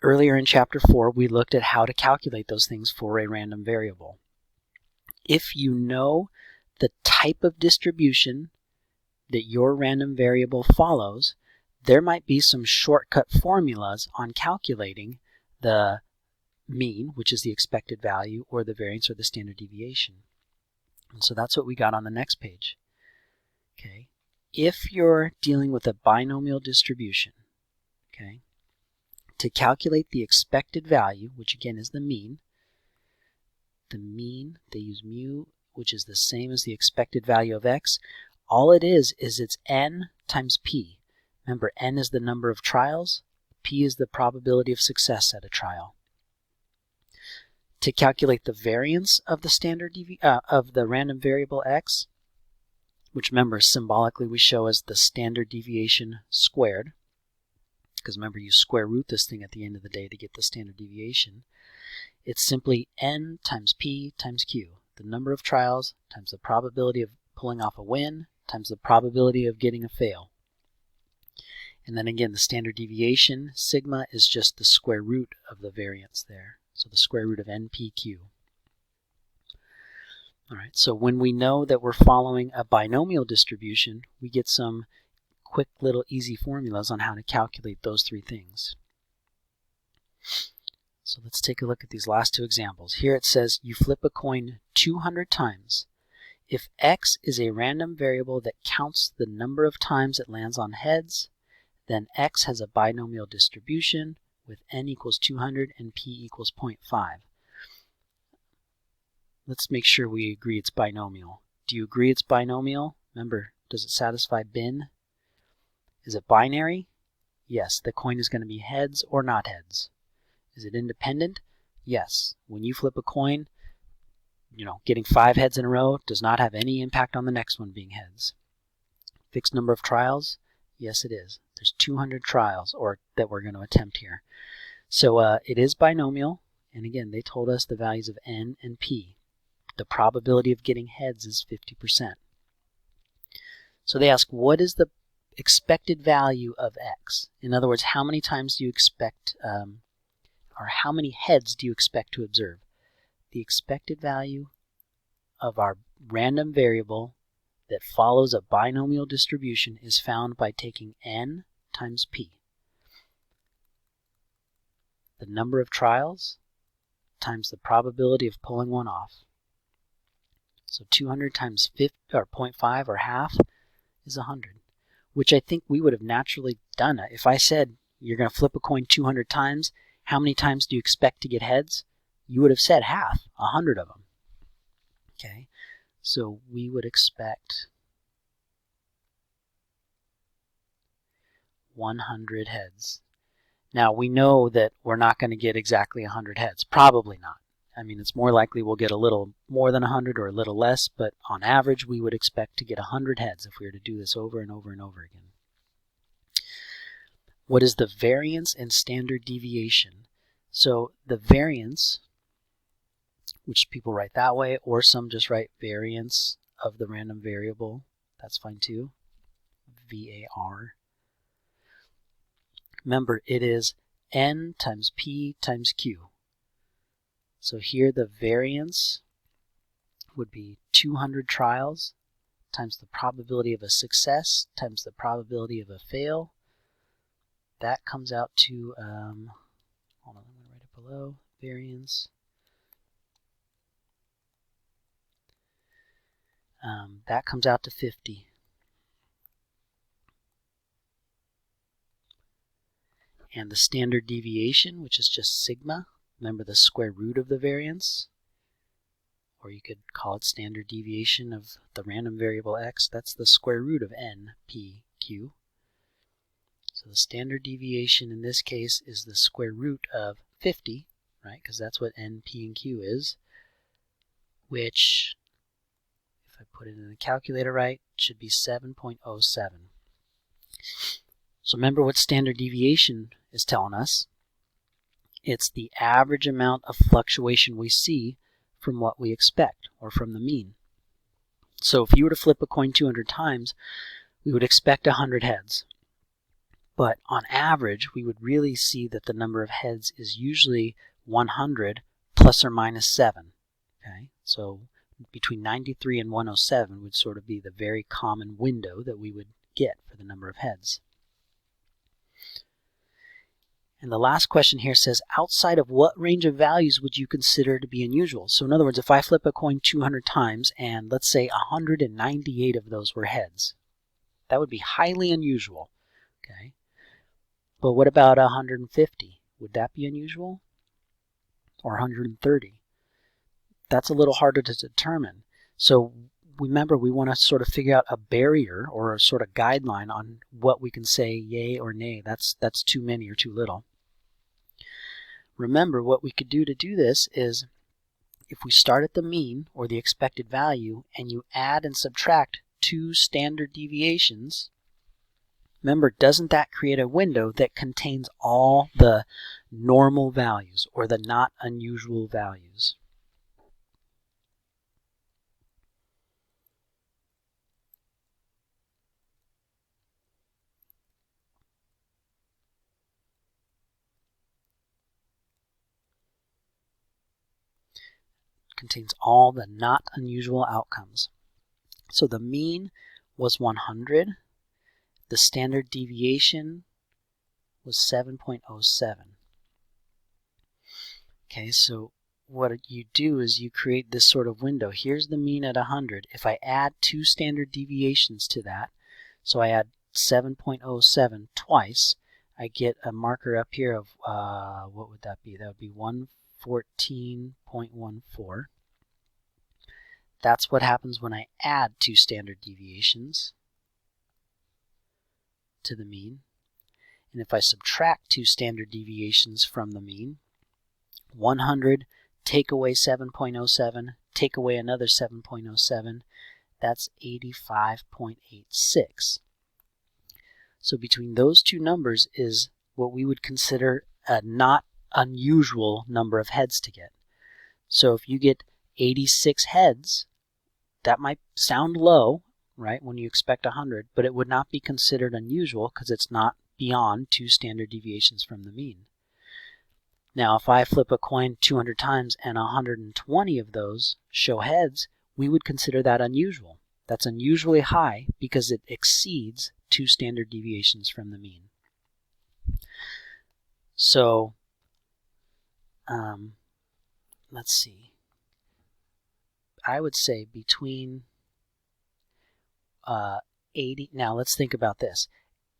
earlier in Chapter 4, we looked at how to calculate those things for a random variable. If you know the type of distribution that your random variable follows, there might be some shortcut formulas on calculating the mean, which is the expected value, or the variance or the standard deviation. And so that's what we got on the next page. Okay. If you're dealing with a binomial distribution, okay, to calculate the expected value, which again is the mean, they use mu, which is the same as the expected value of x. All it is it's n times p. Remember, n is the number of trials, p is the probability of success at a trial. to calculate the variance of the random variable x, which remember symbolically we show as the standard deviation squared, because remember you square root this thing at the end of the day to get the standard deviation. It's simply n times p times q, the number of trials times the probability of pulling off a win times the probability of getting a fail. And then again, the standard deviation, sigma, is just the square root of the variance there. So the square root of npq. All right, so when we know that we're following a binomial distribution, we get some quick little easy formulas on how to calculate those three things. So let's take a look at these last two examples. Here it says you flip a coin 200 times. If x is a random variable that counts the number of times it lands on heads, then x has a binomial distribution with n equals 200 and p equals 0.5. Let's make sure we agree it's binomial. Do you agree it's binomial? Remember, does it satisfy bin? Is it binary? Yes, the coin is going to be heads or not heads. Is it independent? Yes. When you flip a coin, getting 5 heads in a row does not have any impact on the next one being heads. Fixed number of trials? Yes, it is. There's 200 trials that we're going to attempt here. So it is binomial, and again, they told us the values of n and p. The probability of getting heads is 50%. So they ask, what is the expected value of x? In other words, how many times do you expect, or how many heads do you expect to observe? The expected value of our random variable that follows a binomial distribution is found by taking n times p. The number of trials times the probability of pulling one off. So 200 times 0.5 or half is 100, which I think we would have naturally done. If I said you're going to flip a coin 200 times, how many times do you expect to get heads? You would have said half, 100 of them. Okay, so we would expect 100 heads. Now we know that we're not going to get exactly 100 heads. Probably not. I mean, it's more likely we'll get a little more than 100 or a little less, but on average we would expect to get 100 heads if we were to do this over and over and over again. What is the variance and standard deviation? So the variance, which people write that way, or some just write variance of the random variable. That's fine too. VAR. Remember, it is n times p times q. So here the variance would be 200 trials times the probability of a success times the probability of a fail. That comes out to, hold on, I'm going to write it below, variance. That comes out to 50. And the standard deviation, which is just sigma, remember the square root of the variance, or you could call it standard deviation of the random variable x, that's the square root of n, p, q. So the standard deviation in this case is the square root of 50, right, because that's what n, p, and q is, which, if I put it in the calculator right, should be 7.07. So remember what standard deviation is telling us. It's the average amount of fluctuation we see from what we expect, or from the mean. So if you were to flip a coin 200 times, we would expect 100 heads. But on average, we would really see that the number of heads is usually 100 plus or minus 7. Okay, so between 93 and 107 would sort of be the very common window that we would get for the number of heads. And the last question here says, outside of what range of values would you consider to be unusual? So in other words, if I flip a coin 200 times and let's say 198 of those were heads, that would be highly unusual. Okay, but what about 150? Would that be unusual? Or 130? That's a little harder to determine. So remember, we want to sort of figure out a barrier or a sort of guideline on what we can say yay or nay. That's too many or too little. Remember, what we could do to do this is if we start at the mean or the expected value and you add and subtract 2 standard deviations, remember, doesn't that create a window that contains all the normal values or the not unusual values? Contains all the not unusual outcomes. So the mean was 100. The standard deviation was 7.07. Okay, so what you do is you create this sort of window. Here's the mean at 100. If I add 2 standard deviations to that, so I add 7.07 twice, I get a marker up here of, what would that be? That would be 114.14. That's what happens when I add 2 standard deviations to the mean. And if I subtract 2 standard deviations from the mean, 100 take away 7.07, take away another 7.07, that's 85.86. So between those two numbers is what we would consider a not unusual number of heads to get. So if you get 86 heads, that might sound low, right, when you expect 100, but it would not be considered unusual because it's not beyond 2 standard deviations from the mean. Now, if I flip a coin 200 times and 120 of those show heads, we would consider that unusual. That's unusually high because it exceeds 2 standard deviations from the mean. So, let's see. I would say between 80, now let's think about this.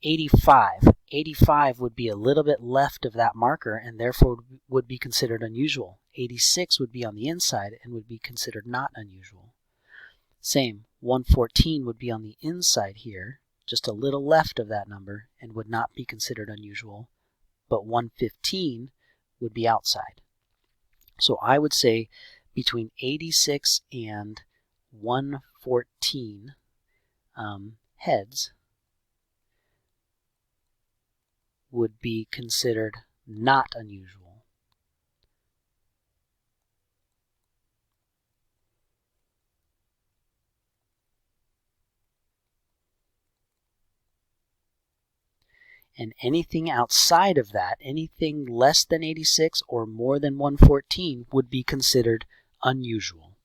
85 would be a little bit left of that marker and therefore would be considered unusual. 86 would be on the inside and would be considered not unusual. Same, 114 would be on the inside here, just a little left of that number, and would not be considered unusual, but 115 would be outside. So I would say between 86 and 114 heads would be considered not unusual. And anything outside of that, anything less than 86 or more than 114 would be considered unusual,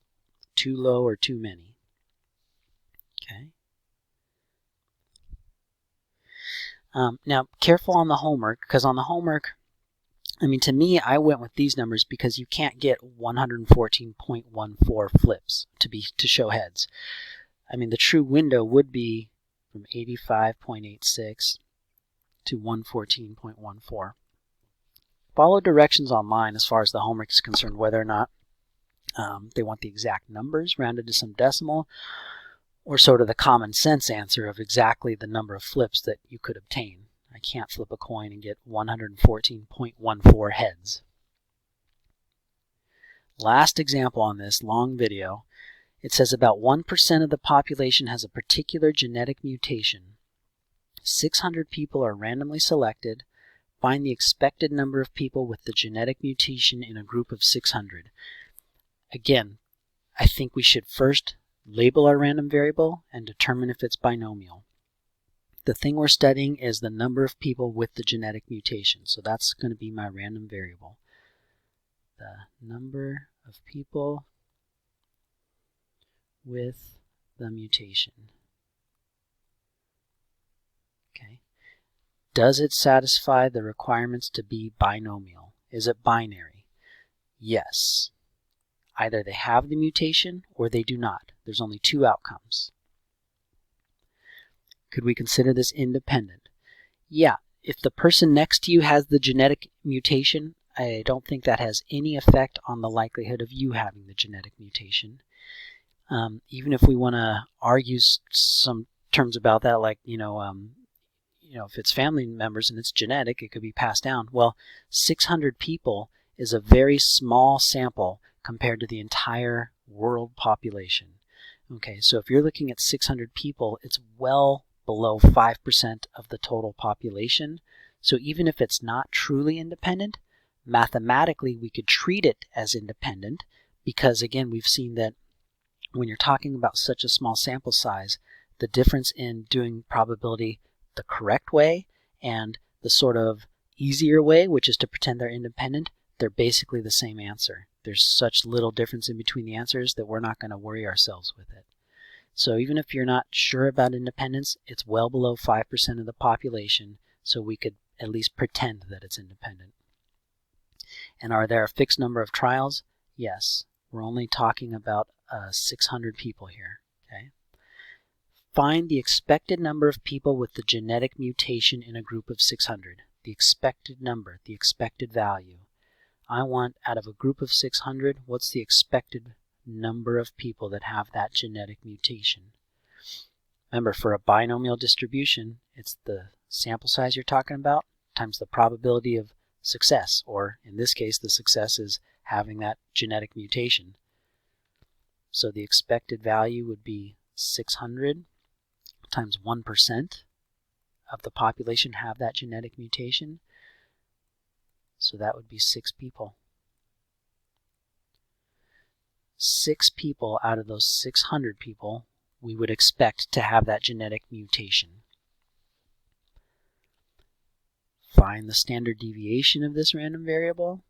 too low or too many. Okay. Now, careful on the homework, because on the homework, I mean, to me, I went with these numbers because you can't get 114.14 flips to show heads. I mean, the true window would be from 85.86 to 114.14. Follow directions online as far as the homework is concerned, whether or not they want the exact numbers rounded to some decimal, or sort of the common sense answer of exactly the number of flips that you could obtain. I can't flip a coin and get 114.14 heads. Last example on this long video, it says about 1% of the population has a particular genetic mutation. 600 people are randomly selected. Find the expected number of people with the genetic mutation in a group of 600. Again, I think we should first label our random variable and determine if it's binomial. The thing we're studying is the number of people with the genetic mutation, so that's going to be my random variable. The number of people with the mutation. Okay. Does it satisfy the requirements to be binomial? Is it binary? Yes. Either they have the mutation or they do not. There's only 2 outcomes. Could we consider this independent? Yeah. If the person next to you has the genetic mutation, I don't think that has any effect on the likelihood of you having the genetic mutation. Even if we want to argue some terms about that, like, if it's family members and it's genetic, it could be passed down. Well, 600 people is a very small sample compared to the entire world population. Okay, so if you're looking at 600 people, it's well below 5% of the total population. So even if it's not truly independent, mathematically we could treat it as independent because, again, we've seen that when you're talking about such a small sample size, the difference in doing probability the correct way and the sort of easier way, which is to pretend they're independent, they're basically the same answer. There's such little difference in between the answers that we're not going to worry ourselves with it. So even if you're not sure about independence, it's well below 5% of the population, so we could at least pretend that it's independent. And are there a fixed number of trials? Yes. We're only talking about 600 people here. Okay. Find the expected number of people with the genetic mutation in a group of 600. The expected number, the expected value. I want, out of a group of 600, what's the expected number of people that have that genetic mutation? Remember, for a binomial distribution, it's the sample size you're talking about times the probability of success, or in this case, the success is having that genetic mutation. So the expected value would be 600 times 1% of the population have that genetic mutation. So that would be 6 people. 6 people out of those 600 people we would expect to have that genetic mutation. Find the standard deviation of this random variable.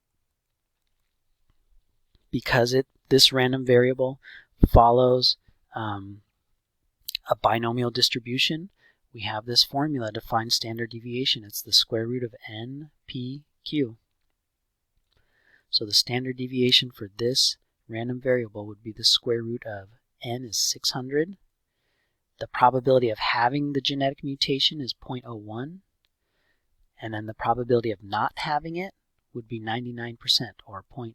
Because this random variable follows a binomial distribution, we have this formula to find standard deviation. It's the square root of NPQ. So the standard deviation for this random variable would be the square root of N is 600. The probability of having the genetic mutation is 0.01. And then the probability of not having it would be 99%, or 0.99.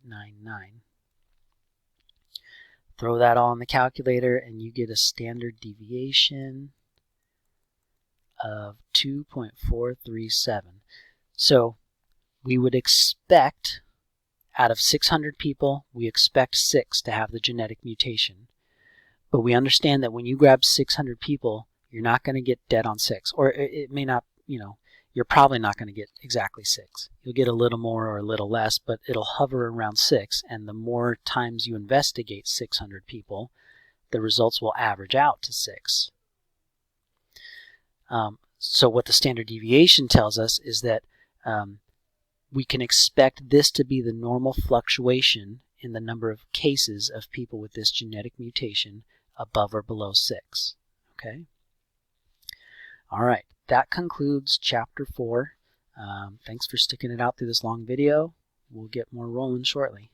Throw that all in the calculator and you get a standard deviation of 2.437. So we would expect, out of 600 people, we expect 6 to have the genetic mutation. But we understand that when you grab 600 people, you're not going to get dead on 6. Or it may not, you're probably not going to get exactly 6. You'll get a little more or a little less, but it'll hover around 6. And the more times you investigate 600 people, the results will average out to 6. So what the standard deviation tells us is that we can expect this to be the normal fluctuation in the number of cases of people with this genetic mutation above or below 6. Okay? All right, that concludes Chapter 4. Thanks for sticking it out through this long video. We'll get more rolling shortly.